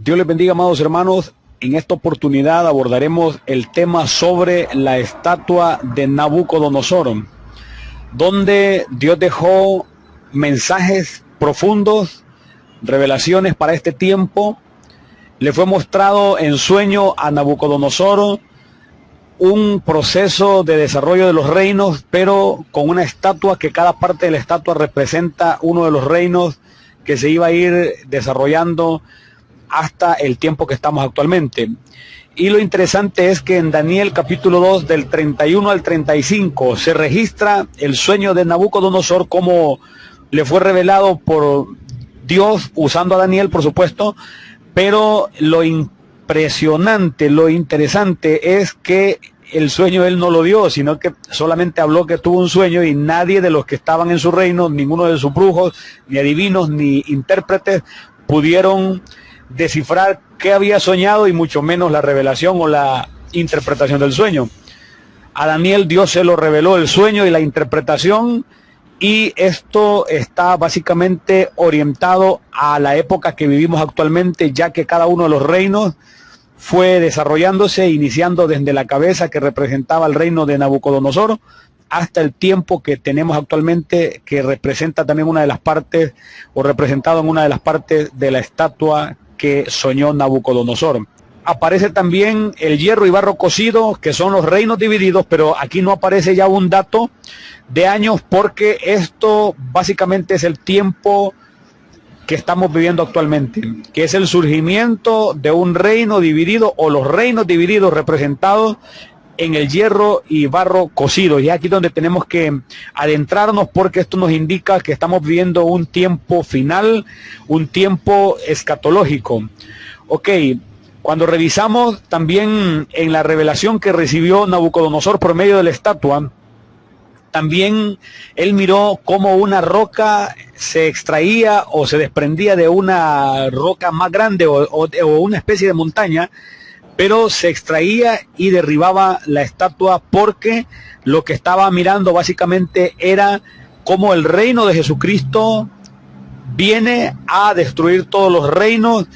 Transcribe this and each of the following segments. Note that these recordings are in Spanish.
Dios les bendiga, amados hermanos. En esta oportunidad abordaremos el tema sobre la estatua de Nabucodonosor, donde Dios dejó mensajes profundos, revelaciones para este tiempo. Le fue mostrado en sueño a Nabucodonosor un proceso de desarrollo de los reinos, pero con una estatua que cada parte de la estatua representa uno de los reinos que se iba a ir desarrollando hasta el tiempo que estamos actualmente. Y lo interesante es que en Daniel capítulo 2 del 31 al 35 se registra el sueño de Nabucodonosor, como le fue revelado por Dios usando a Daniel, por supuesto, pero lo impresionante, lo interesante es que el sueño él no lo dio, sino que solamente habló que tuvo un sueño, y nadie de los que estaban en su reino, ninguno de sus brujos, ni adivinos, ni intérpretes, pudieron descifrar qué había soñado, y mucho menos la revelación o la interpretación del sueño. A Daniel Dios se lo reveló el sueño y la interpretación, y esto está básicamente orientado a la época que vivimos actualmente, ya que cada uno de los reinos fue desarrollándose, iniciando desde la cabeza que representaba el reino de Nabucodonosor hasta el tiempo que tenemos actualmente, que representa también una de las partes, o representado en una de las partes de la estatua que soñó Nabucodonosor. Aparece también el hierro y barro cocido, que son los reinos divididos, pero aquí no aparece ya un dato de años, porque esto básicamente es el tiempo que estamos viviendo actualmente, que es el surgimiento de un reino dividido, o los reinos divididos representados en el hierro y barro cocido. Y aquí donde tenemos que adentrarnos, porque esto nos indica que estamos viviendo un tiempo final, un tiempo escatológico. Ok, cuando revisamos también en la revelación que recibió Nabucodonosor por medio de la estatua, también él miró cómo una roca se extraía o se desprendía de una roca más grande, o una especie de montaña, pero se extraía y derribaba la estatua, porque lo que estaba mirando básicamente era cómo el reino de Jesucristo viene a destruir todos los reinos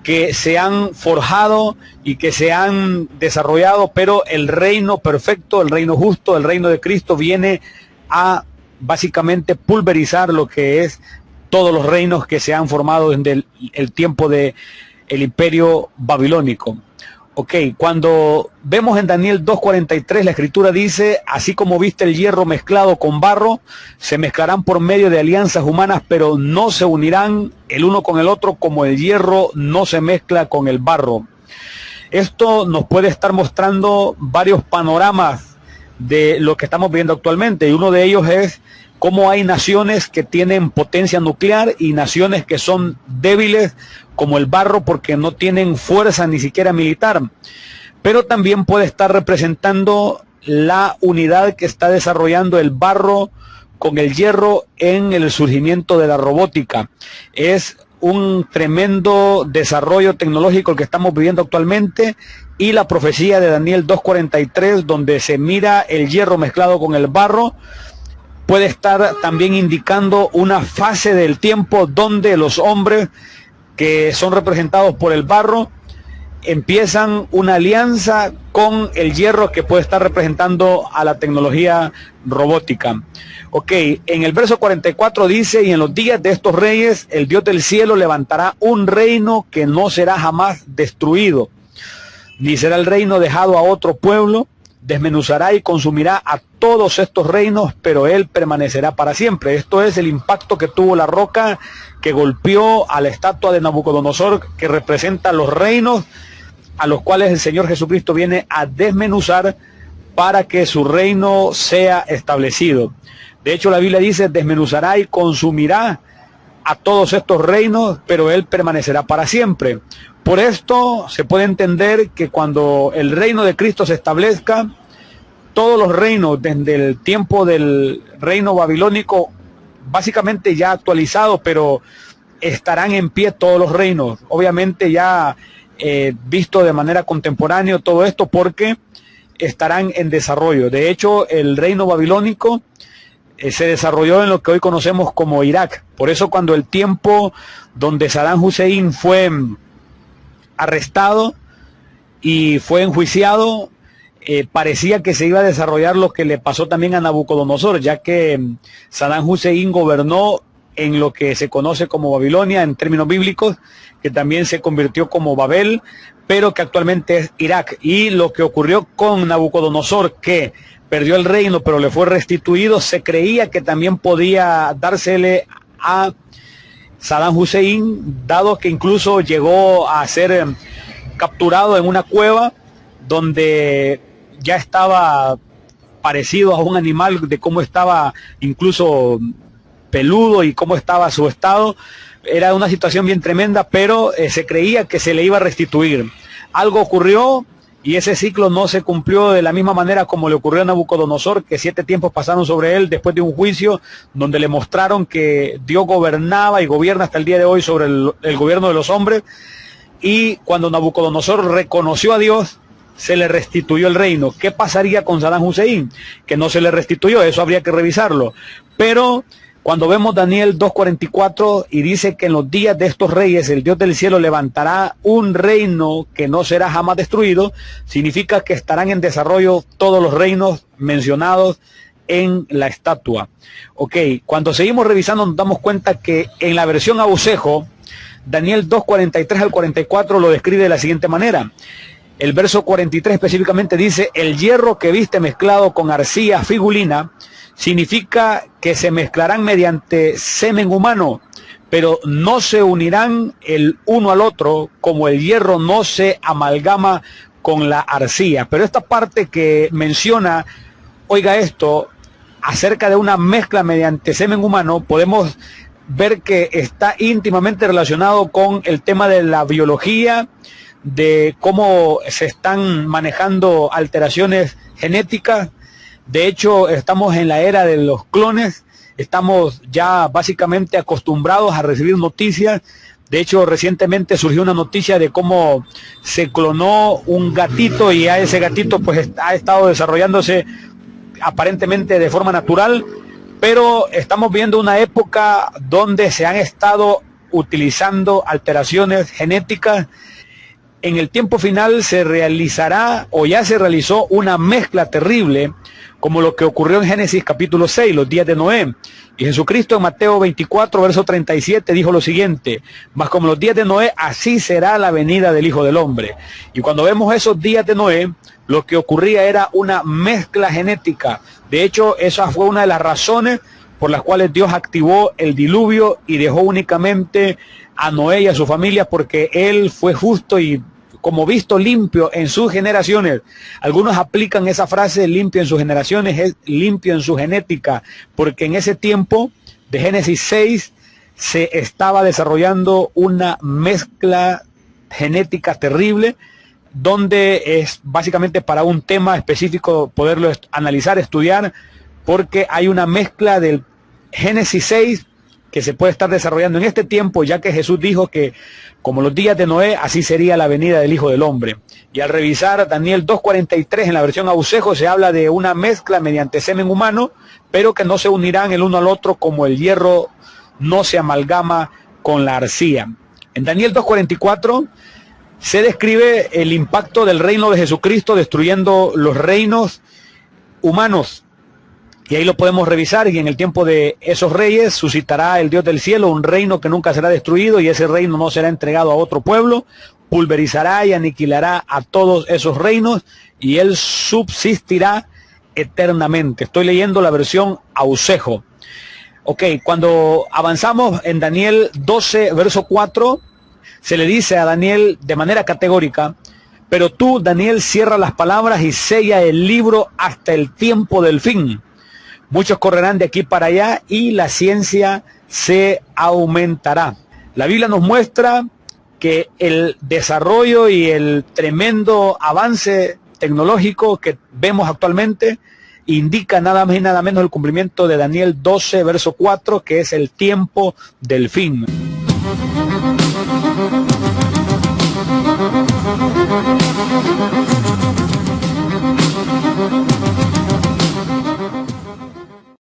que se han forjado y que se han desarrollado, pero el reino perfecto, el reino justo, el reino de Cristo viene a básicamente pulverizar lo que es todos los reinos que se han formado desde el tiempo del imperio babilónico. Ok, cuando vemos en Daniel 2:43, la escritura dice: así como viste el hierro mezclado con barro, se mezclarán por medio de alianzas humanas, pero no se unirán el uno con el otro, como el hierro no se mezcla con el barro. Esto nos puede estar mostrando varios panoramas de lo que estamos viendo actualmente, y uno de ellos es cómo hay naciones que tienen potencia nuclear y naciones que son débiles como el barro, porque no tienen fuerza ni siquiera militar. Pero también puede estar representando la unidad que está desarrollando el barro con el hierro en el surgimiento de la robótica. Es un tremendo desarrollo tecnológico el que estamos viviendo actualmente, y la profecía de Daniel 2:43, donde se mira el hierro mezclado con el barro, puede estar también indicando una fase del tiempo donde los hombres que son representados por el barro empiezan una alianza con el hierro, que puede estar representando a la tecnología robótica. Ok, en el verso 44 dice: y en los días de estos reyes, el Dios del cielo levantará un reino que no será jamás destruido, ni será el reino dejado a otro pueblo. Desmenuzará y consumirá a todos estos reinos, pero él permanecerá para siempre. Esto es el impacto que tuvo la roca que golpeó a la estatua de Nabucodonosor, que representa los reinos a los cuales el Señor Jesucristo viene a desmenuzar para que su reino sea establecido. De hecho, la Biblia dice: desmenuzará y consumirá a todos estos reinos, pero él permanecerá para siempre. Por esto se puede entender que cuando el reino de Cristo se establezca, todos los reinos, desde el tiempo del reino babilónico, básicamente ya actualizado, pero estarán en pie todos los reinos. Obviamente ya visto de manera contemporánea todo esto, porque estarán en desarrollo. De hecho, el reino babilónico se desarrolló en lo que hoy conocemos como Irak. Por eso, cuando el tiempo donde Saddam Hussein fue arrestado y fue enjuiciado. Parecía que se iba a desarrollar lo que le pasó también a Nabucodonosor, ya que Saddam Hussein gobernó en lo que se conoce como Babilonia en términos bíblicos, que también se convirtió como Babel, pero que actualmente es Irak. Y lo que ocurrió con Nabucodonosor, que perdió el reino pero le fue restituido, se creía que también podía dársele a Saddam Hussein, dado que incluso llegó a ser capturado en una cueva donde ya estaba parecido a un animal, de cómo estaba incluso peludo y cómo estaba su estado. Era una situación bien tremenda, pero se creía que se le iba a restituir. Algo ocurrió y ese ciclo no se cumplió de la misma manera como le ocurrió a Nabucodonosor, que 7 tiempos pasaron sobre él después de un juicio donde le mostraron que Dios gobernaba y gobierna hasta el día de hoy sobre el gobierno de los hombres. Y cuando Nabucodonosor reconoció a Dios, se le restituyó el reino. ¿Qué pasaría con Saddam Hussein? Que no se le restituyó, eso habría que revisarlo. Pero cuando vemos Daniel 2:44 y dice que en los días de estos reyes el Dios del cielo levantará un reino que no será jamás destruido, significa que estarán en desarrollo todos los reinos mencionados en la estatua. Ok, cuando seguimos revisando nos damos cuenta que en la versión Ausejo, Daniel 2:43 al 44 lo describe de la siguiente manera. El verso 43 específicamente dice: el hierro que viste mezclado con arcilla figulina significa que se mezclarán mediante semen humano, pero no se unirán el uno al otro, como el hierro no se amalgama con la arcilla. Pero esta parte que menciona, oiga esto, acerca de una mezcla mediante semen humano, podemos ver que está íntimamente relacionado con el tema de la biología, de cómo se están manejando alteraciones genéticas. De hecho, estamos en la era de los clones, estamos ya básicamente acostumbrados a recibir noticias. De hecho, recientemente surgió una noticia de cómo se clonó un gatito y a ese gatito pues ha estado desarrollándose aparentemente de forma natural, pero estamos viendo una época donde se han estado utilizando alteraciones genéticas. En el tiempo final se realizará, o ya se realizó, una mezcla terrible, como lo que ocurrió en Génesis capítulo 6, los días de Noé. Y Jesucristo en Mateo 24, verso 37, dijo lo siguiente: mas como los días de Noé, así será la venida del Hijo del Hombre. Y cuando vemos esos días de Noé, lo que ocurría era una mezcla genética. De hecho, esa fue una de las razones por las cuales Dios activó el diluvio y dejó únicamente a Noé y a su familia, porque él fue justo y como visto limpio en sus generaciones. Algunos aplican esa frase, limpio en sus generaciones, es limpio en su genética, porque en ese tiempo de Génesis 6 se estaba desarrollando una mezcla genética terrible, donde es básicamente para un tema específico poderlo analizar, estudiar, porque hay una mezcla del Génesis 6 que se puede estar desarrollando en este tiempo, ya que Jesús dijo que como los días de Noé, así sería la venida del Hijo del Hombre. Y al revisar Daniel 2:43 en la versión Ausejo, se habla de una mezcla mediante semen humano, pero que no se unirán el uno al otro, como el hierro no se amalgama con la arcilla. En Daniel 2:44 se describe el impacto del reino de Jesucristo destruyendo los reinos humanos. Y ahí lo podemos revisar, y en el tiempo de esos reyes suscitará el Dios del cielo un reino que nunca será destruido, y ese reino no será entregado a otro pueblo, pulverizará y aniquilará a todos esos reinos, y él subsistirá eternamente. Estoy leyendo la versión Ausejo. Ok, cuando avanzamos en Daniel 12, verso 4, se le dice a Daniel de manera categórica: pero tú, Daniel, cierra las palabras y sella el libro hasta el tiempo del fin. Muchos correrán de aquí para allá y la ciencia se aumentará. La Biblia nos muestra que el desarrollo y el tremendo avance tecnológico que vemos actualmente indica nada más y nada menos el cumplimiento de Daniel 12, verso 4, que es el tiempo del fin.